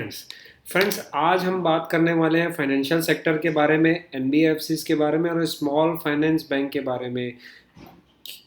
Friends friends आज हम बात करने वाले हैं फाइनेंशियल सेक्टर के बारे में, एनबीएफसीज के बारे में और स्मॉल फाइनेंस बैंक के बारे में।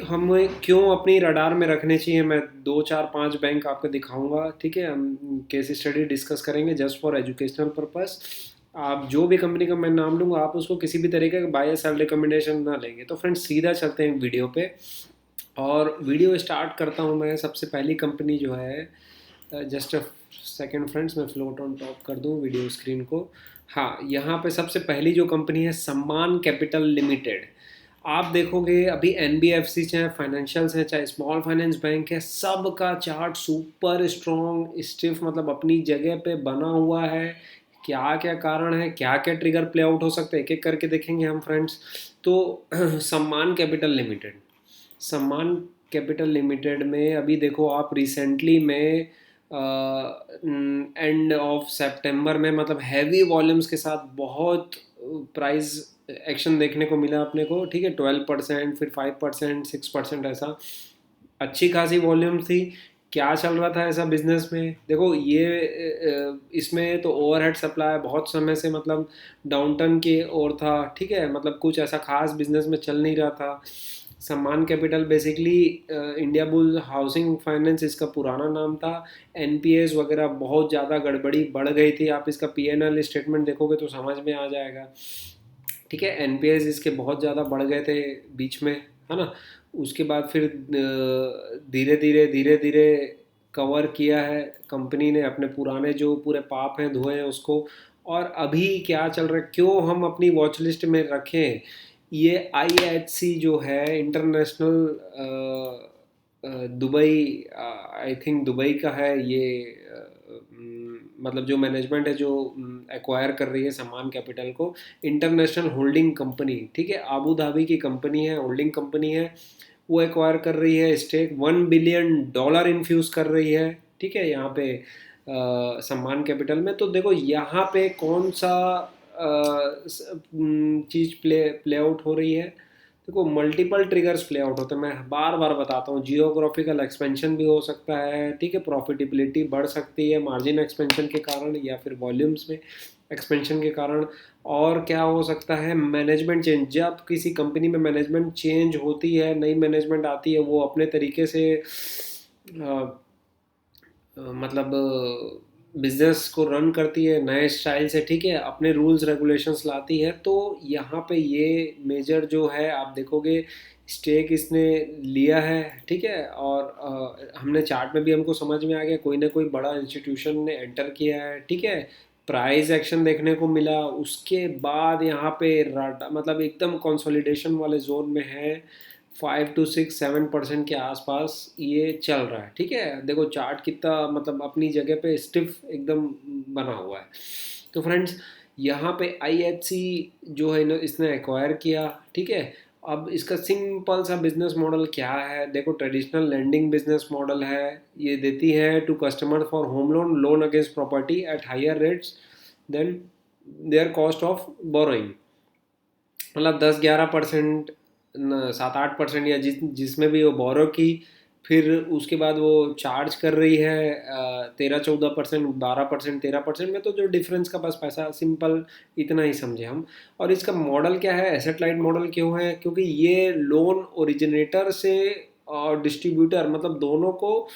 हमें क्यों अपनी रडार में रखने चाहिए, मैं दो चार पांच बैंक आपको दिखाऊंगा। ठीक है, हम केस स्टडी डिस्कस करेंगे जस्ट फॉर एजुकेशनल पर्पस। आप जो भी कंपनी का मैं नाम लूँगा, आप उसको किसी भी तरीके का बाय सेल रिकमेंडेशन ना लेंगे। तो फ्रेंड्स सीधा चलते हैं वीडियो पे, और वीडियो स्टार्ट करता हूँ मैं। सबसे पहली कंपनी जो है, जस्ट अ सेकेंड फ्रेंड्स, मैं फ्लोट ऑन टॉप कर दूँ वीडियो स्क्रीन को। हाँ, यहाँ पे सबसे पहली जो कंपनी है सम्मान कैपिटल लिमिटेड। आप देखोगे अभी एनबीएफसी चाहे फाइनेंशियल्स हैं चाहे स्मॉल फाइनेंस बैंक है, सब का चार्ट सुपर स्ट्रॉन्ग स्टिफ मतलब अपनी जगह पे बना हुआ है। क्या क्या कारण है, क्या क्या ट्रिगर प्ले आउट हो सकते हैं, एक एक करके देखेंगे हम फ्रेंड्स। तो सम्मान कैपिटल लिमिटेड, सम्मान कैपिटल लिमिटेड में अभी देखो आप, रिसेंटली में एंड ऑफ सितंबर में मतलब हैवी वॉल्यूम्स के साथ बहुत प्राइस एक्शन देखने को मिला अपने को। ठीक है, 12%, फिर 5%, 6%, ऐसा अच्छी खासी वॉल्यूम थी। क्या चल रहा था ऐसा बिजनेस में, देखो ये इसमें तो ओवरहेड सप्लाई बहुत समय से मतलब डाउनटर्न की ओर था। ठीक है, मतलब कुछ ऐसा खास बिजनेस में चल नहीं रहा था। सम्मान capital basically India bull housing finance इसका पुराना नाम था। एनपीएस वगैरह बहुत ज़्यादा गड़बड़ी बढ़ गई थी। आप इसका पीएनएल स्टेटमेंट देखोगे तो समझ में आ जाएगा। ठीक है, एनपीएस इसके बहुत ज़्यादा बढ़ गए थे बीच में, है ना। उसके बाद फिर धीरे धीरे कवर किया है कंपनी ने, अपने पुराने जो पूरे पाप हैं धोए हैं उसको। और अभी क्या चल रहा है, क्यों हम अपनी वॉच लिस्ट में रखें, ये आईएचसी जो है international Dubai, I think Dubai का है ये। मतलब जो मैनेजमेंट है जो एक्वायर कर रही है सम्मान कैपिटल को, इंटरनेशनल होल्डिंग कंपनी। ठीक है, आबू धाबी की कंपनी है, होल्डिंग कंपनी है। वो एक्वायर कर रही है, स्टेक $1 बिलियन इन्फ्यूज़ कर रही है। ठीक है, यहाँ पे सम्मान कैपिटल में। तो देखो यहाँ पे कौन सा चीज़ प्ले प्ले आउट हो रही है। देखो मल्टीपल ट्रिगर्स प्ले आउट होते हैं, मैं बार बार बताता हूँ। जियोग्राफिकल एक्सपेंशन भी हो सकता है, ठीक है, प्रॉफिटेबिलिटी बढ़ सकती है मार्जिन एक्सपेंशन के कारण या फिर वॉल्यूम्स में एक्सपेंशन के कारण। और क्या हो सकता है, मैनेजमेंट चेंज। जब किसी कंपनी में मैनेजमेंट चेंज होती है, नई मैनेजमेंट आती है, वो अपने तरीके से मतलब बिजनेस को रन करती है नए स्टाइल से। ठीक है, अपने रूल्स रेगुलेशंस लाती है। तो यहाँ पे ये मेजर जो है आप देखोगे, स्टेक इसने लिया है। ठीक है, और हमने चार्ट में भी हमको समझ में आ गया, कोई ना कोई बड़ा इंस्टीट्यूशन ने एंटर किया है। ठीक है, प्राइस एक्शन देखने को मिला। उसके बाद यहाँ पे मतलब एकदम कंसोलिडेशन वाले जोन में है। 5 to 6 7% के आसपास ये चल रहा है। ठीक है, देखो चार्ट कितना मतलब अपनी जगह पे स्टिफ एकदम बना हुआ है। तो फ्रेंड्स यहाँ पे आईएचसी जो है इसने एक्वायर किया। ठीक है, अब इसका सिंपल सा बिजनेस मॉडल क्या है, देखो ट्रेडिशनल लेंडिंग बिजनेस मॉडल है। ये देती है to customer for home loan, loan against property at higher rates than their cost of borrowing. मतलब 10 11%, 7 8%, या जिसमें भी वो बोरो की, फिर उसके बाद वो चार्ज कर रही है 13 14%, 12%, 13% में। तो जो डिफरेंस का बस पैसा, सिंपल इतना ही समझे हम। और इसका मॉडल क्या है, एसेट लाइट मॉडल क्यों है, क्योंकि ये लोन ओरिजिनेटर से और डिस्ट्रीब्यूटर मतलब दोनों को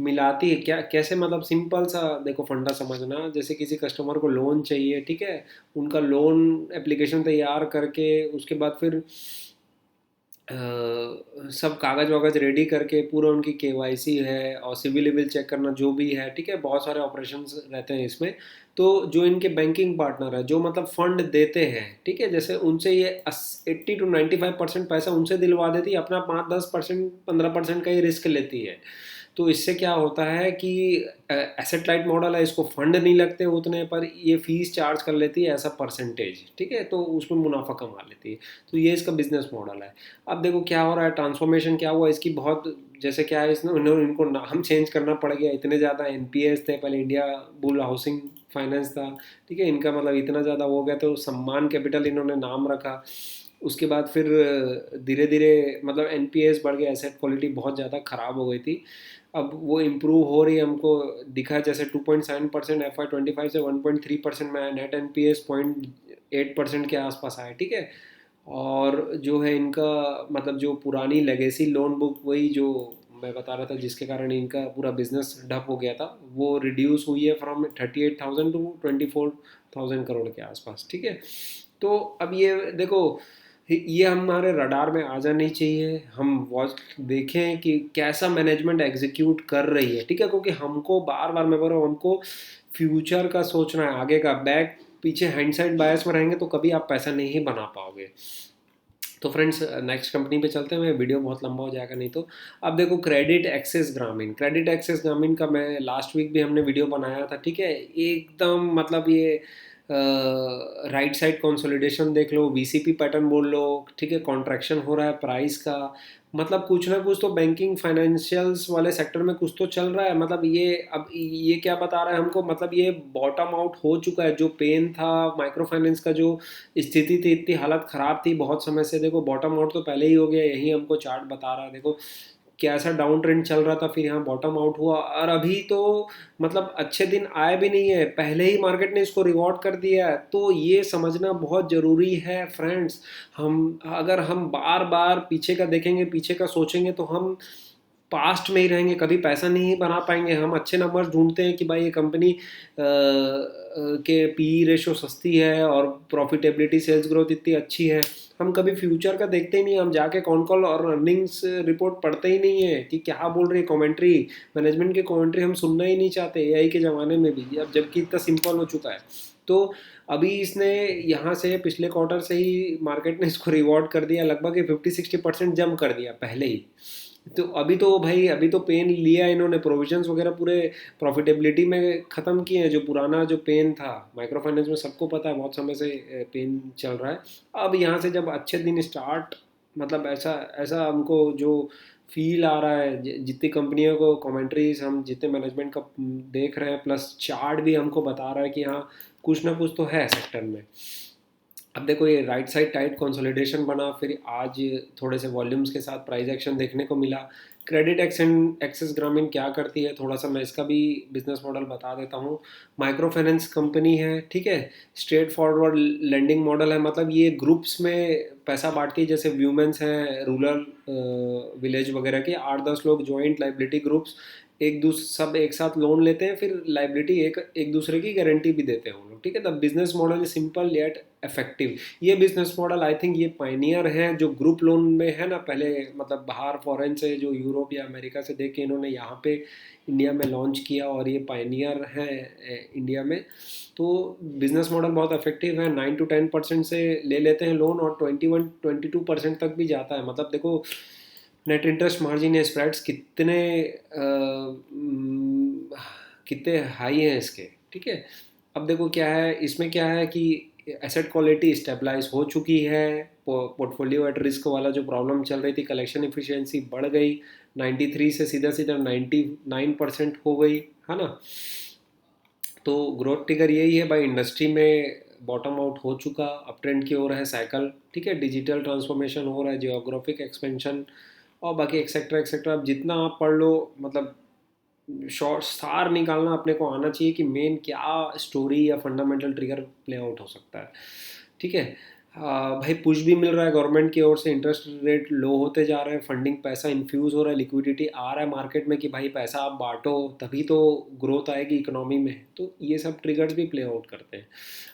मिलाती है। क्या कैसे, मतलब सिंपल सा देखो फंडा समझना। जैसे किसी कस्टमर को लोन चाहिए, ठीक है, उनका लोन एप्लीकेशन तैयार करके उसके बाद फिर सब कागज़ वागज रेडी करके पूरा उनकी केवाईसी है और सिविल विल चेक करना जो भी है। ठीक है, बहुत सारे ऑपरेशंस रहते हैं इसमें। तो जो इनके बैंकिंग पार्टनर है जो मतलब फंड देते हैं, ठीक है, जैसे उनसे ये 80 to 95% पैसा उनसे दिलवा देती है, अपना 5 10% 15% का ही रिस्क लेती है। तो इससे क्या होता है कि एसेट लाइट मॉडल है, इसको फंड नहीं लगते उतने, पर ये फीस चार्ज कर लेती है ऐसा परसेंटेज। ठीक है, तो उसमें मुनाफा कमा लेती है। तो ये इसका बिजनेस मॉडल है। अब देखो क्या हो रहा है, ट्रांसफॉर्मेशन क्या हुआ इसकी, बहुत जैसे क्या है, इसने इनको नाम चेंज करना पड़ गया। इतने ज़्यादा एनपीएस थे पहले, इंडिया बुल हाउसिंग फाइनेंस था। ठीक है, इनका मतलब इतना ज़्यादा हो गया तो सम्मान कैपिटल इन्होंने नाम रखा। उसके बाद फिर धीरे धीरे मतलब एनपीएस बढ़ गया, एसेट क्वालिटी बहुत ज़्यादा ख़राब हो गई थी। अब वो इम्प्रूव हो रही है, हमको दिखा जैसे 2.7% FY 25 से 1.3% में, नेट NPS 0.8% के आसपास आया, ठीक है। और जो है इनका मतलब जो पुरानी लेगेसी लोन बुक, वही जो मैं बता रहा था जिसके कारण इनका पूरा बिजनेस ठप हो गया था, वो रिड्यूस हुई है फ्रॉम 38,000 टू 24,000 करोड़ के आसपास, ठीक है। तो अब ये देखो, ये हमारे रडार में आ जानी चाहिए, हम वॉच देखें कि कैसा मैनेजमेंट एग्जीक्यूट कर रही है, ठीक है। क्योंकि हमको बार बार मैं बोल रहा हूँ, हमको फ्यूचर का सोचना है, आगे का। बैक पीछे हैंडसाइड बायस में रहेंगे तो कभी आप पैसा नहीं बना पाओगे। तो फ्रेंड्स, नेक्स्ट कंपनी पे चलते हैं, वीडियो बहुत लंबा हो जाएगा नहीं तो। अब देखो, क्रेडिट एक्सेस ग्रामीण, क्रेडिट एक्सेस ग्रामीण का मैं लास्ट वीक भी हमने वीडियो बनाया था, ठीक है। एकदम मतलब ये राइट साइड कंसोलिडेशन देख लो, VCP पैटर्न बोल लो, ठीक है। कॉन्ट्रैक्शन हो रहा है प्राइस का, मतलब कुछ ना कुछ तो बैंकिंग फाइनेंशियल्स वाले सेक्टर में कुछ तो चल रहा है। मतलब ये अब ये क्या बता रहा है हमको, मतलब ये बॉटम आउट हो चुका है। जो पेन था माइक्रो फाइनेंस का, जो स्थिति थी, इतनी हालत ख़राब थी बहुत समय से, देखो बॉटम आउट तो पहले ही हो गया, यही हमको चार्ट बता रहा है। देखो कैसा डाउन ट्रेंड चल रहा था, फिर यहाँ बॉटम आउट हुआ, और अभी तो मतलब अच्छे दिन आए भी नहीं है, पहले ही मार्केट ने इसको रिवॉर्ड कर दिया है। तो ये समझना बहुत ज़रूरी है फ्रेंड्स। अगर हम बार बार पीछे का देखेंगे, पीछे का सोचेंगे, तो हम पास्ट में ही रहेंगे, कभी पैसा नहीं बना पाएंगे। हम अच्छे नंबर्स ढूंढते हैं कि भाई ये कंपनी के PE रेशो सस्ती है और प्रॉफिटेबिलिटी, सेल्स ग्रोथ इतनी अच्छी है। हम कभी फ्यूचर का देखते ही नहीं, हम जाके कौन कॉल और अर्निंग्स रिपोर्ट पढ़ते ही नहीं है कि क्या बोल रही है कमेंट्री, मैनेजमेंट की कमेंट्री हम सुनना ही नहीं चाहते, AI के ज़माने में भी, अब जबकि इतना सिंपल हो चुका है। तो अभी इसने यहाँ से पिछले क्वार्टर से ही मार्केट ने इसको रिवॉर्ड कर दिया, लगभग 50-60% जंप कर दिया पहले ही। तो अभी तो भाई, अभी तो पेन लिया इन्होंने, प्रोविजंस वगैरह पूरे प्रॉफिटेबिलिटी में ख़त्म किए हैं। जो पुराना जो पेन था माइक्रो फाइनेंस में, सबको पता है बहुत समय से पेन चल रहा है। अब यहाँ से जब अच्छे दिन स्टार्ट, मतलब ऐसा ऐसा हमको जो फील आ रहा है, जितनी कंपनियों को कमेंट्रीज हम जितने मैनेजमेंट का देख रहे हैं, प्लस चार्ट भी हमको बता रहा है कि हाँ कुछ ना कुछ तो है सेक्टर में। अब देखो, ये राइट साइड टाइट कंसोलिडेशन बना, फिर आज थोड़े से वॉल्यूम्स के साथ प्राइस एक्शन देखने को मिला। क्रेडिट एक्शन एक्सेस ग्रामीण क्या करती है, थोड़ा सा मैं इसका भी बिजनेस मॉडल बता देता हूँ। माइक्रो फाइनेंस कंपनी है, ठीक है। स्ट्रेट फॉरवर्ड लेंडिंग मॉडल है, मतलब ये ग्रुप्स में पैसा बांटती है, जैसे व्यूमेंस हैं, रूरल विलेज वगैरह के 8-10 लोग जॉइंट लाइबिलिटी ग्रुप्स, सब एक साथ लोन लेते हैं, फिर लाइबिलिटी एक एक दूसरे की गारंटी भी देते हैं वो लोग, ठीक है। The business model is simple yet effective. ये बिजनेस मॉडल आई थिंक ये पाइनियर है जो ग्रुप लोन में है ना, पहले मतलब बाहर फॉरेन से, जो यूरोप या अमेरिका से देख के इन्होंने यहाँ पे इंडिया में लॉन्च किया, और ये पाइनियर है इंडिया में। तो बिजनेस मॉडल बहुत इफेक्टिव है, 9 to 10% से ले लेते हैं लोन, और 21-22% तक भी जाता है। मतलब देखो, नेट इंटरेस्ट मार्जिन या स्प्रेड्स कितने हाई हैं इसके, ठीक है। अब देखो क्या है इसमें, क्या है कि एसेट क्वालिटी स्टेबलाइज हो चुकी है, पोर्टफोलियो एट रिस्क वाला जो प्रॉब्लम चल रही थी, कलेक्शन एफिशिएंसी बढ़ गई, 93 से सीधा सीधा 99% हो गई, है ना। तो ग्रोथ टिगर यही है भाई, इंडस्ट्री में बॉटम आउट हो चुका, अप ट्रेंड की ओर है साइकिल, ठीक है। डिजिटल ट्रांसफॉर्मेशन हो रहा है, जियोग्राफिक एक्सपेंशन, और बाकी एक्सेट्रा एक्सेट्रा। अब जितना आप पढ़ लो, मतलब शॉर्ट सार निकालना अपने को आना चाहिए कि मेन क्या स्टोरी या फंडामेंटल ट्रिगर प्ले आउट हो सकता है, ठीक है। भाई पुश भी मिल रहा है गवर्नमेंट की ओर से, इंटरेस्ट रेट लो होते जा रहे हैं, फंडिंग पैसा इन्फ्यूज़ हो रहा है, लिक्विडिटी आ रहा है मार्केट में कि भाई पैसा आप बांटो तभी तो ग्रोथ आएगी इकोनॉमी में। तो ये सब ट्रिगर्स भी प्ले आउट करते हैं।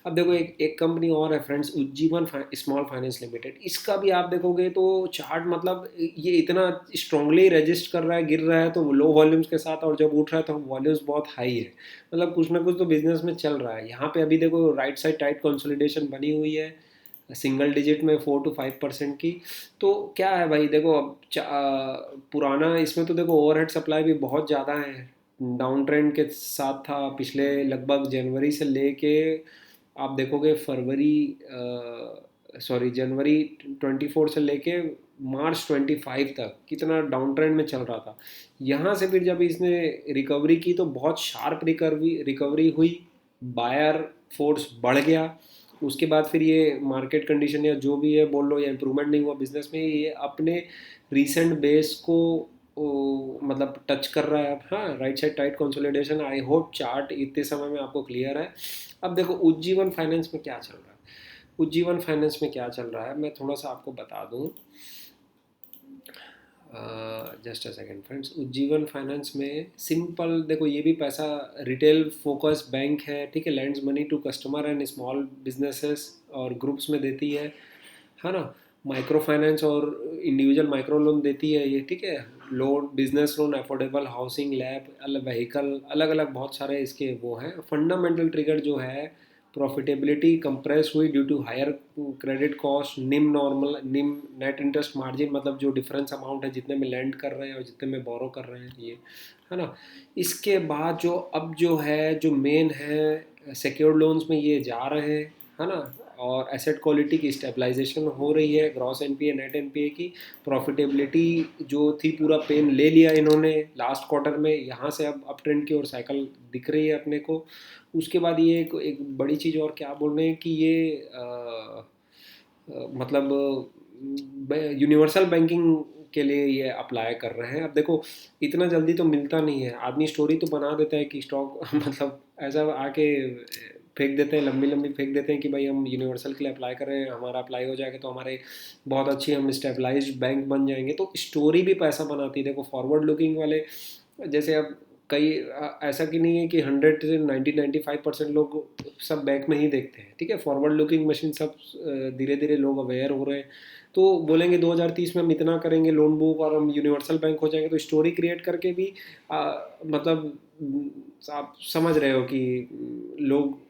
अब देखो, एक एक कंपनी और है friends, Ujjivan small finance limited. इसका भी आप देखोगे तो चार्ट, मतलब ये इतना स्ट्रांगली रजिस्ट कर रहा है, गिर रहा है तो लो वॉल्यूम्स के साथ, और जब उठ रहा है तो वॉल्यूम्स बहुत हाई है। मतलब कुछ ना कुछ तो बिजनेस में चल रहा है। यहाँ पे अभी देखो, राइट साइड टाइट कंसोलिडेशन बनी हुई है, सिंगल डिजिट में 4 to 5% की। तो क्या है भाई, देखो अब पुराना इसमें तो देखो ओवरहेड सप्लाई भी बहुत ज़्यादा है, डाउन ट्रेंड के साथ था पिछले लगभग जनवरी से लेके, आप देखोगे फरवरी, सॉरी जनवरी 24 से लेके मार्च 25 तक कितना डाउन ट्रेंड में चल रहा था। यहाँ से फिर जब इसने रिकवरी की तो बहुत शार्प रिकवरी हुई, बायर फोर्स बढ़ गया। उसके बाद फिर ये मार्केट कंडीशन या जो भी है बोल लो, या इम्प्रूवमेंट नहीं हुआ बिजनेस में, ये अपने रीसेंट बेस को वो मतलब टच कर रहा है अब। हाँ, right side tight consolidation. I hope chart इतने समय में आपको क्लियर है। अब देखो उज्जीवन फाइनेंस में क्या चल रहा है। उज्जीवन फाइनेंस में क्या चल रहा है मैं थोड़ा सा आपको बता दूं। Just a second friends, Ujjivan finance में सिंपल देखो, ये भी पैसा रिटेल फोकस बैंक है, ठीक है। Lends money to customer and small businesses और ग्रुप्स में देती है ना। माइक्रो फाइनेंस और इंडिविजुअल माइक्रो लोन देती है ये, ठीक है। Loan, business loan, affordable housing, लैब, अलग व्हीकल, अलग अलग बहुत सारे इसके वो हैं। फंडामेंटल ट्रिगर जो है, प्रॉफिटेबिलिटी कंप्रेस हुई due to higher credit cost, NIM normal, NIM net interest margin, मतलब जो डिफरेंस अमाउंट है जितने में लैंड कर रहे हैं और जितने में बोरो कर रहे हैं ये, है ना। इसके बाद जो अब जो है, जो मेन है सिक्योर्ड लोन्स में ये जा रहे हैं, है ना। और एसेट क्वालिटी की स्टेबलाइजेशन हो रही है, ग्रॉस एनपीए नेट एनपीए की प्रॉफिटेबिलिटी जो थी पूरा पेन ले लिया इन्होंने लास्ट क्वार्टर में, यहाँ से अब अप ट्रेंड की ओर साइकिल दिख रही है अपने को। उसके बाद ये एक बड़ी चीज़ और क्या बोल रहे हैं कि ये मतलब यूनिवर्सल बैंकिंग के लिए ये अप्लाई कर रहे हैं। अब देखो इतना जल्दी तो मिलता नहीं है, आदमी स्टोरी तो बना देता है कि स्टॉक मतलब ऐसा आके फेंक देते हैं, लंबी लंबी फेंक देते हैं कि भाई हम यूनिवर्सल के लिए अप्लाई कर रहे हैं, हमारा अप्लाई हो जाएगा तो हमारे बहुत अच्छी हम स्टेबलाइज्ड बैंक बन जाएंगे। तो स्टोरी भी पैसा बनाती है। देखो फॉरवर्ड लुकिंग वाले, जैसे अब कई ऐसा कि नहीं है कि 100 से 90-95% लोग सब बैंक में ही देखते हैं, ठीक है। फॉरवर्ड लुकिंग मशीन सब धीरे धीरे लोग अवेयर हो रहे हैं। तो बोलेंगे 2030 में हम इतना करेंगे लोन बुक और हम यूनिवर्सल बैंक हो जाएंगे, तो स्टोरी क्रिएट करके भी मतलब आप समझ रहे हो कि लोग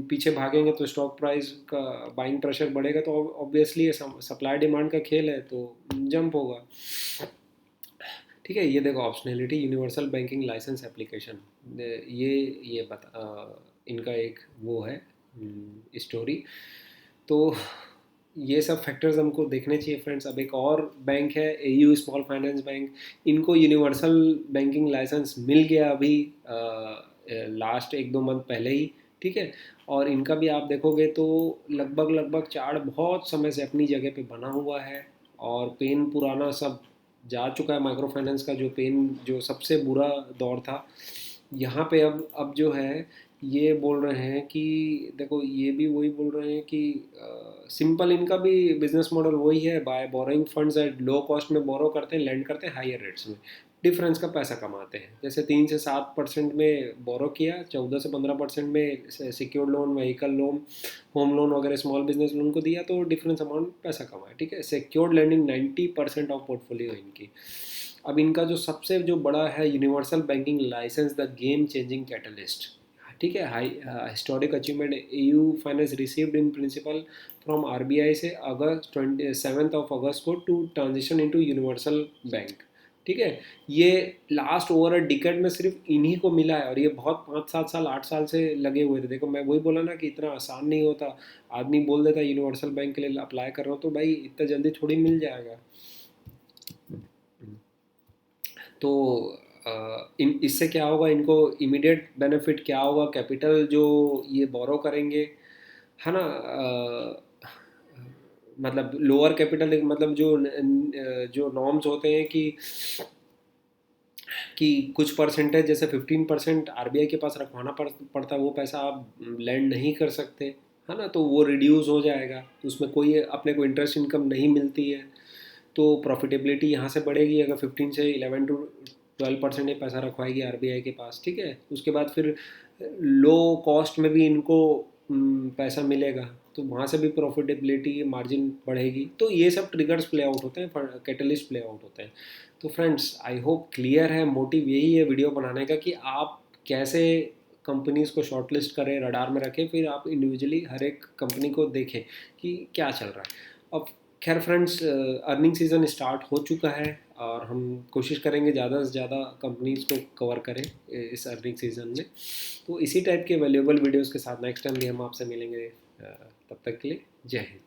पीछे भागेंगे तो स्टॉक प्राइस का बाइंग प्रेशर बढ़ेगा, तो ऑब्वियसली ये सप्लाई डिमांड का खेल है तो जंप होगा, ठीक है। ये देखो optionality universal banking licence application, ये बता इनका एक वो है स्टोरी। तो ये सब फैक्टर्स हमको देखने चाहिए फ्रेंड्स। अब एक और बैंक है एयू स्मॉल फाइनेंस बैंक, इनको यूनिवर्सल बैंकिंग लाइसेंस मिल गया अभी लास्ट 1-2 मंथ पहले ही, ठीक है। और इनका भी आप देखोगे तो लगभग लगभग चार्ट बहुत समय से अपनी जगह पे बना हुआ है, और पेन पुराना सब जा चुका है। माइक्रो फाइनेंस का जो पेन, जो सबसे बुरा दौर था, यहाँ पे अब जो है ये बोल रहे हैं कि देखो ये भी वही बोल रहे हैं कि सिंपल इनका भी बिजनेस मॉडल वही है, by borrowing funds at low cost में बोरो करते हैं, लैंड करते हैं हायर रेट्स में, डिफरेंस का पैसा कमाते हैं। जैसे 3 से 7% में बोरो किया, 14 से 15% में secured loan, vehicle loan, home loan वगैरह स्मॉल बिजनेस लोन को दिया, तो डिफरेंस अमाउंट पैसा कमाया, ठीक है। सिक्योर्ड लैंडिंग 90% ऑफ पोर्टफोलियो इनकी। अब इनका जो सबसे जो बड़ा है universal banking licence, the game changing catalyst, ठीक है। High historic achievement AU finance received in principle from RBI से अगस्त 27 अगस्त को to transition into universal bank, ठीक है। ये लास्ट ओवर अ डिकेड में सिर्फ इन्हीं को मिला है, और ये बहुत 5-7 साल 8 साल से लगे हुए थे। देखो मैं वही बोला ना कि इतना आसान नहीं होता। आदमी बोल देता यूनिवर्सल बैंक के लिए अप्लाई कर रहा हूँ, तो भाई इतना जल्दी थोड़ी मिल जाएगा। तो इन इससे क्या होगा, इनको इमीडिएट बेनिफिट क्या होगा, कैपिटल जो ये बोरो करेंगे, है ना। मतलब लोअर कैपिटल, मतलब जो नॉर्म्स होते हैं कि कुछ परसेंटेज, जैसे 15% आरबीआई के पास रखवाना पड़ता है, वो पैसा आप लैंड नहीं कर सकते, है ना। तो वो रिड्यूस हो जाएगा, उसमें कोई अपने को इंटरेस्ट इनकम नहीं मिलती है। तो प्रॉफिटेबिलिटी यहाँ से बढ़ेगी अगर 15 से 11 to 12% ये पैसा रखवाएगी आरबीआई के पास, ठीक है। उसके बाद फिर लो कॉस्ट में भी इनको पैसा मिलेगा, तो वहाँ से भी प्रॉफिटेबिलिटी मार्जिन बढ़ेगी। तो ये सब ट्रिगर्स प्ले आउट होते हैं, कैटलिस्ट प्ले आउट होते हैं। तो फ्रेंड्स आई होप क्लियर है, मोटिव यही है वीडियो बनाने का कि आप कैसे कंपनीज़ को शॉर्टलिस्ट करें, रडार में रखें, फिर आप इंडिविजुअली हर एक कंपनी को देखें कि क्या चल रहा है। अब खैर फ्रेंड्स, अर्निंग सीज़न स्टार्ट हो चुका है, और हम कोशिश करेंगे ज़्यादा से ज़्यादा कंपनीज़ को कवर करें इस अर्निंग सीज़न में। तो इसी टाइप के वैल्यूएबल वीडियोस के साथ नेक्स्ट टाइम भी हम आपसे मिलेंगे। तब तक के लिए जय हिंद।